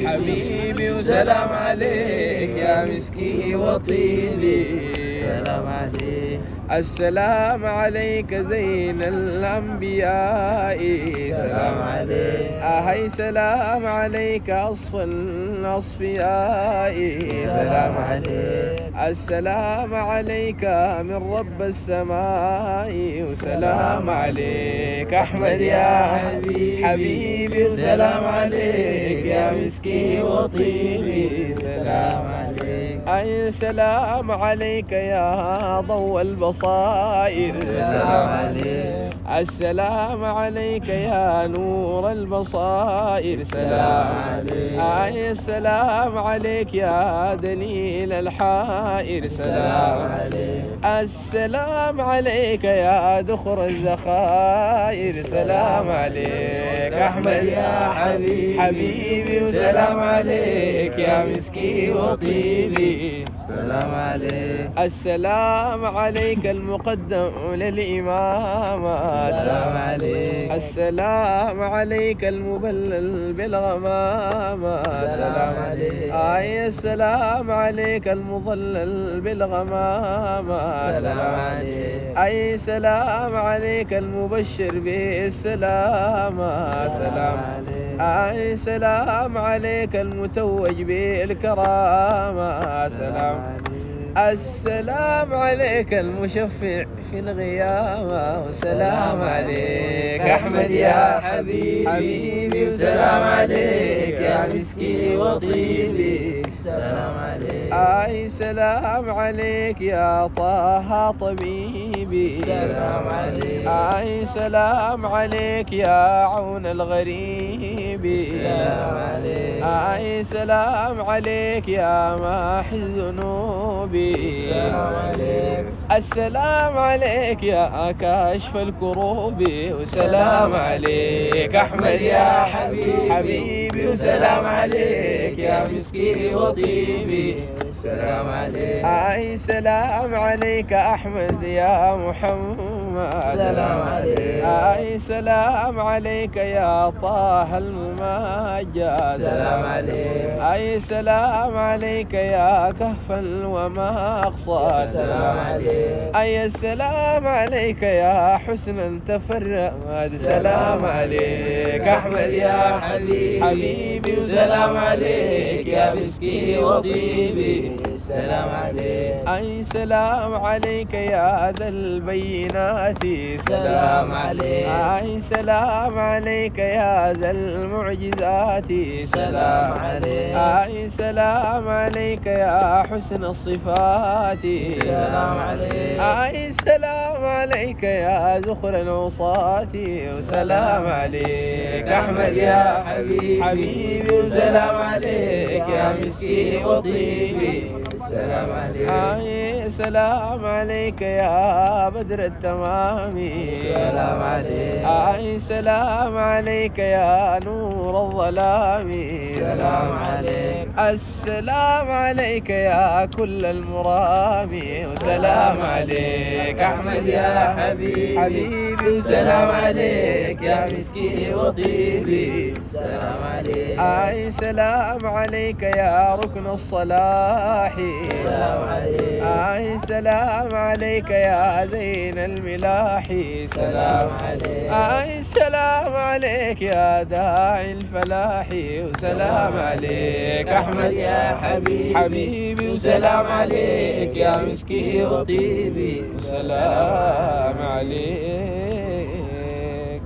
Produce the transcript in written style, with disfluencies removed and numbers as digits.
حبيبي وسلام عليك يا مسكي وطيبي. سلام عليك. السلام عليك زين الأنبياء. سلام عليك. أهي سلام عليك أصفى الأصفياء. سلام عليك. السلام عليك من رب السماء. وسلام عليك أحمد يا حبيبي. وسلام عليك يا مسكي وطيبي. سلام عليك. أي سلام عليك يا ضوء البصائر. سلام عليك. السلام عليك يا نور البصائر. سلام عليك. أي السلام عليك يا دليل الحائر. سلام عليك. السلام عليك يا دخر الذخائر. سلام عليك أحمد يا حبيبي. وسلام عليك يا مسكي وطيبي. سلام عليك. السلام عليك المقدم للإمام. سلام عليك. السلام عليك المبلل بالغمام. سلام عليك. أي السلام عليك المظلل بالغمام. سلام عليك. أي سلام عليك المبشر بالسلام. سلام عليك. أي سلام عليك المتوج بالكرامة. سلام السلام عليك المشفع في الغيامة. وسلام عليك أحمد يا حبيبي. وسلام عليك يا مسكي وطيبي. سلام عليك. أي سلام عليك يا طه طبيبي. سلام عليك. أي سلام عليك يا عون الغريب. سلام عليك. أي سلام عليك يا ماحي الذنوب. سلام عليك. السلام عليك يا كاشف الكروب. وسلام عليك أحمد يا حبيبي. وسلام عليك يا مسكي وطيبي. سلام عليك. أي سلام عليك أحمد يا محمد. سلام عليك. أي سلام عليك يا طه الممجد. سلام عليك. أي سلام عليك يا كهفا ومقصد. سلام عليك. أي السلام عليك يا حسنا تفرد. سلام عليك أحمد يا حبيبي. وسلام عليك يا مسكي وطيبي. سلام عليك. أي سلام عليك يا ذا البينات. سلام عليك. أي سلام عليك يا ذا المعجزات. سلام عليك. أي سلام عليك يا حسن الصفات. سلام عليك. أي سلام عليك يا زخر العصاة. وسلام عليك أحمد يا حبيبي. وسلام عليك يا مسكي وطيبي. سلام عليك. أي سلام عليك يا بدر التمام. سلام عليك. أي سلام عليك يا نور الظلام. سلام عليك. السلام عليك يا كل المرام. وسلام عليك أحمد يا حبيبي. وسلام عليك يا مسكي وطيبي. سلام عليك. أي سلام عليك يا ركن الصلاح. سلام عليك. أي سلام عليك يا زين الملاح. سلام عليك. أي سلام عليك يا داعي الفلاح. وسلام عليك أحمد يا حبيبي. وسلام عليك يا مسكي وطيبي. سلام عليك.